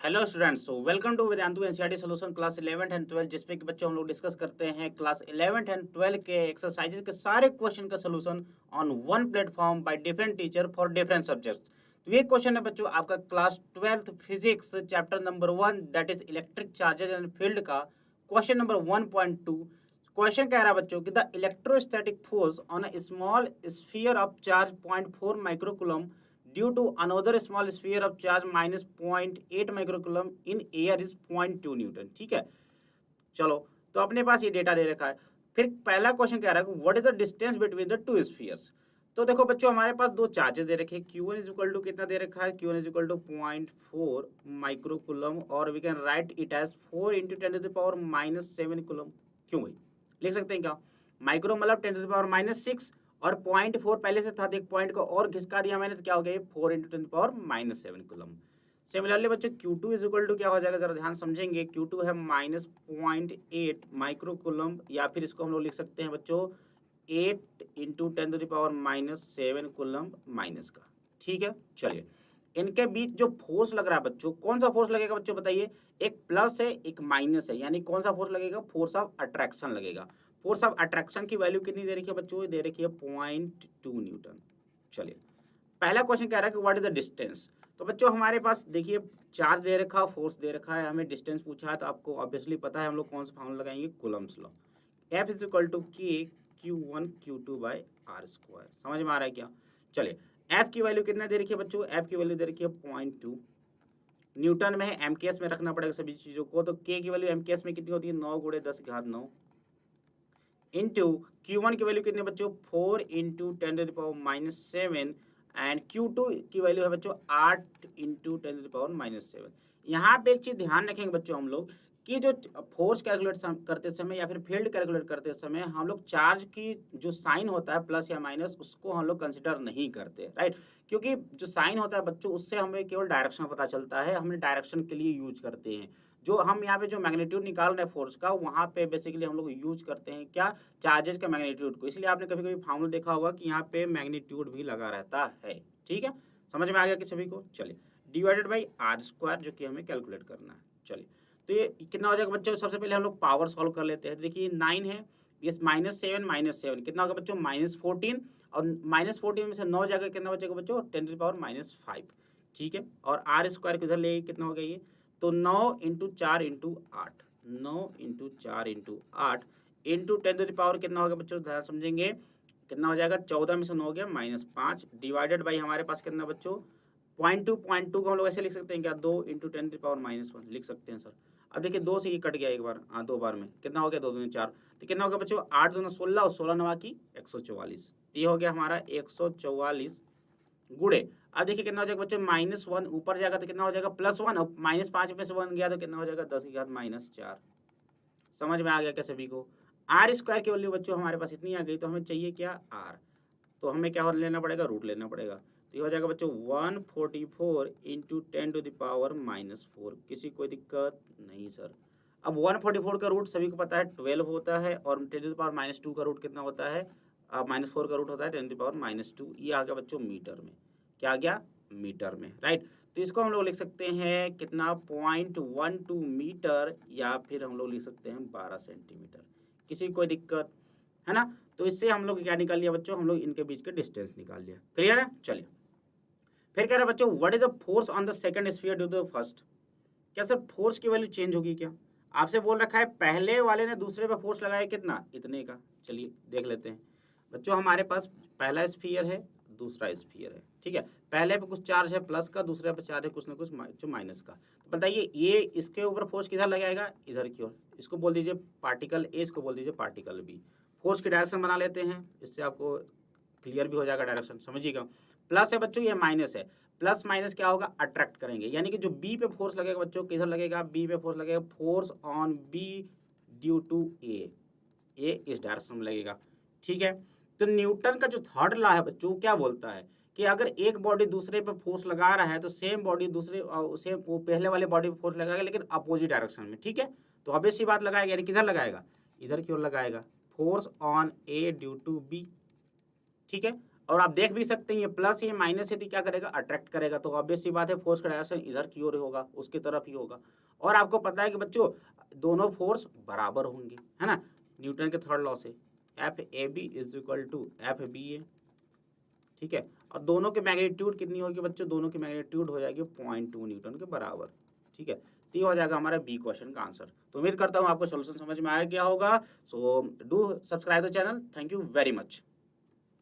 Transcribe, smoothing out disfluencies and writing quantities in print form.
Hello students, so welcome to Vedantu NCERT solution class 11th and 12 जिसपे कि बच्चों हम लोग डिस्कस करते हैं क्लास 11th एंड 12 के एक्सरसाइजेज के सारे क्वेश्चन का solution on one platform by different teacher for different subjects. तो ये क्वेश्चन है बच्चों आपका class 12th physics chapter number 1 that is electric charges and field का क्वेश्चन नंबर 1.2। क्वेश्चन कह रहा है बच्चों कि the electrostatic force on a small sphere of charge 0.4 microcoulomb due to another small sphere of charge minus 0.8 microcoulomb in air is 0.2 Newton. ठीक है, चलो तो अपने पास ये डेटा दे रखा है। फिर पहला क्वेश्चन कह रहा है कि what is the distance between the two spheres. तो देखो बच्चों हमारे पास दो चार्जेस दे रखे हैं, Q1 इज इक्वल टू कितना दे रखा है, Q1 is equal to 0.4 microcoulomb और we can write it as 4 into 10⁻⁻7 coulomb. क्यों भाई लिख सकते हैं क्या, माइक्रो मतलब 10⁻⁻6 और 0.4 पहले से था, एक पॉइंट को और घिसका दिया मैंने तो क्या हो गया, 4 इंटू 10⁻⁻7 कूलम। सिमिलरली बच्चों Q2 इज इक्वल टू क्या हो जाएगा, जरा ध्यान समझेंगे। Q2 है -0.8 माइक्रोकूलम या फिर इसको हम लोग लिख सकते हैं बच्चों 8 इंटू 10⁻⁻7 कूलम माइनस का। ठीक है, चलिए इनके बीच जो फोर्स लग रहा है बच्चों, कौन सा फोर्स लगेगा बच्चों बताइए, एक प्लस है एक माइनस है, यानी कौन सा फोर्स लगेगा, फोर्स ऑफ अट्रैक्शन लगेगा। फोर्स ऑफ अट्रैक्शन की वैल्यू कितनी दे रखी है बच्चों, दे रखी है 0.2 न्यूटन। चलिए पहला क्वेश्चन कह रहा है कि व्हाट इज द डिस्टेंस। तो बच्चों हमारे पास देखिए चार्ज दे रखा, फोर्स दे रखा है, हमें डिस्टेंस पूछा है तो आपको ऑब्वियसली पता है हम लोग कौन सा फॉर्मूला लगाएंगे, Coulomb's law. F is equal to K Q1 Q2 bye are square. समझ में आ रहा है क्या। चलिए F की वैल्यू कितना दे रखी है बच्चों, F की वैल्यू दे रखी है 0.2 न्यूटन में है, एमकेएस में रखना पड़ेगा सभी चीजों को। तो K की वैल्यू एमकेएस में कितनी होती है, 9 गुणे 10 घात 9 इंटू Q1 की वैल्यू कितनी है बच्चों, 4 इंटू 10⁻⁻7 एंड Q2 की वैल्यू है बच्चों 8 इंटू 10⁻⁻7। यहाँ पे एक चीज ध्यान रखेंगे बच्चों हम लोग कि जो फोर्स कैलकुलेट करते समय या फिर फील्ड कैलकुलेट करते समय हम लोग चार्ज की जो साइन होता है प्लस या माइनस उसको हम लोग कंसिडर नहीं करते, राइट। क्योंकि जो साइन होता है बच्चों उससे हमें केवल डायरेक्शन पता चलता है, हम डायरेक्शन के लिए यूज करते हैं। जो हम यहाँ पे जो मैग्नीट्यूड निकाल रहे हैं फोर्स का, वहाँ पे बेसिकली हम लोग यूज करते हैं क्या, चार्जेस का मैग्नीट्यूड को। इसलिए आपने कभी कभी फार्मूला देखा होगा कि यहाँ पे मैग्नीट्यूड भी लगा रहता है। ठीक है, समझ में आ गया कि सभी को। चलिए डिवाइडेड बाई आर स्क्वायर जो कि हमें कैलकुलेट करना है। चलिए तो ये कितना हो जाएगा बच्चों, सबसे पहले हम लोग पावर सॉल्व कर लेते हैं। देखिए 9 है, ये -7 कितना होगा बच्चों, -14 और -14 में से 9 जाकर कितना बचेगा बच्चों, 10⁻⁻5। ठीक है, और आर स्क्वायर किधर ले कितना हो गया ये, तो 9 into 4 into 8, 9 into 4 into 8 into 10⁻, कितना हो गया बच्चों, ध्यान समझेंगे कितना हो जाएगा, 14 में से 9 हो गया -5 डिवाइडेड बाई हमारे पास कितना बच्चों 0.2 को हम लोग ऐसे लिख सकते हैं क्या, 2 इंटू 10⁻⁻1 लिख सकते हैं सर। अब देखिए 2 से ये कट गया एक बार, हाँ 2 बार में कितना हो गया, 2 दूनी 4, तो कितना हो गया बच्चों 8 दूना 16 और 16 नवा की 144। ये हो गया हमारा 144 गुड़े। अब देखिए कितना हो जाएगा बच्चों, -1 ऊपर जाएगा तो कितना हो जाएगा +1 और -5 में से 1 गया तो कितना हो जाएगा 10 की घात -4। समझ में आ गया क्या सभी को। आर स्क्वायर की वैल्यू बच्चों हमारे पास इतनी आ गई, तो हमें चाहिए क्या आर, तो हमें क्या लेना पड़ेगा, रूट लेना पड़ेगा। तो ये हो जाएगा बच्चों 144 इंटू 10⁻⁻4। किसी कोई दिक्कत नहीं सर। अब 144 का रूट सभी को पता है 12 होता है और 10⁻⁻2 का रूट कितना होता है, -4 का रूट होता है 10⁻⁻2। ये आ गया बच्चों मीटर में, क्या आ गया मीटर में, राइट। तो इसको हम लोग लिख सकते हैं कितना 0.12 मीटर या फिर हम लोग लिख सकते हैं 12 सेंटीमीटर। किसी कोई दिक्कत है ना। तो इससे हम लोग क्या निकाल लिया बच्चों, हम लोग इनके बीच के डिस्टेंस निकाल लिया। क्लियर है। चलिए फिर कह रहा है बच्चों what is the force on the second sphere due to the first. क्या सर फोर्स की वैल्यू चेंज होगी क्या, आपसे बोल रखा है पहले वाले ने दूसरे पे फोर्स लगाया कितना, इतने का। चलिए देख लेते हैं बच्चों, हमारे पास पहला स्फीयर है दूसरा स्फीयर है, ठीक है। पहले पे कुछ चार्ज है प्लस का, दूसरे पे चार्ज है कुछ ना कुछ जो माइनस का। तो बताइए ये इसके ऊपर फोर्स किधर लगाएगा, इधर की ओर। इसको बोल दीजिए पार्टिकल ए, इसको बोल दीजिए पार्टिकल बी। फोर्स की डायरेक्शन बना लेते हैं, इससे आपको क्लियर भी हो जाएगा डायरेक्शन, समझिएगा। प्लस है बच्चों, ये माइनस है, प्लस माइनस क्या होगा, अट्रैक्ट करेंगे। यानी कि जो बी पे फोर्स लगेगा बच्चों, किधर लगेगा, बी पे फोर्स लगेगा, force on B due to A इस डायरेक्शन में लगेगा। ठीक है, तो न्यूटन का जो थर्ड लॉ है बच्चों क्या बोलता है कि अगर एक बॉडी दूसरे पे फोर्स लगा रहा है तो सेम बॉडी दूसरे सेम वो पहले वाले बॉडी पे फोर्स लगाएगा लेकिन अपोजिट डायरेक्शन में। ठीक है, तो ऑब्वियस सी बात लगाएगा, यानी किधर लगाएगा, इधर की ओर लगाएगा, force on A due to B. ठीक है, और आप देख भी सकते हैं ये प्लस ये माइनस यदि क्या करेगा, अट्रैक्ट करेगा, तो ऑब्वियस सी बात है फोर्स का डायरेक्शन इधर की ओर होगा, उसकी तरफ ही होगा। और आपको पता है कि बच्चों दोनों फोर्स बराबर होंगे, है ना, न्यूटन के थर्ड लॉ से F A B is equal to F B A, ठीक है। और दोनों के मैग्नीट्यूड कितनी होगी बच्चों, दोनों की मैग्नीट्यूड हो जाएगी 0.2 न्यूटन के बराबर, ठीक है। तो ये हो जाएगा हमारा बी क्वेश्चन का आंसर। तो उम्मीद करता हूँ आपको सॉल्यूशन समझ में आया गया होगा। So do subscribe the channel. Thank you very much.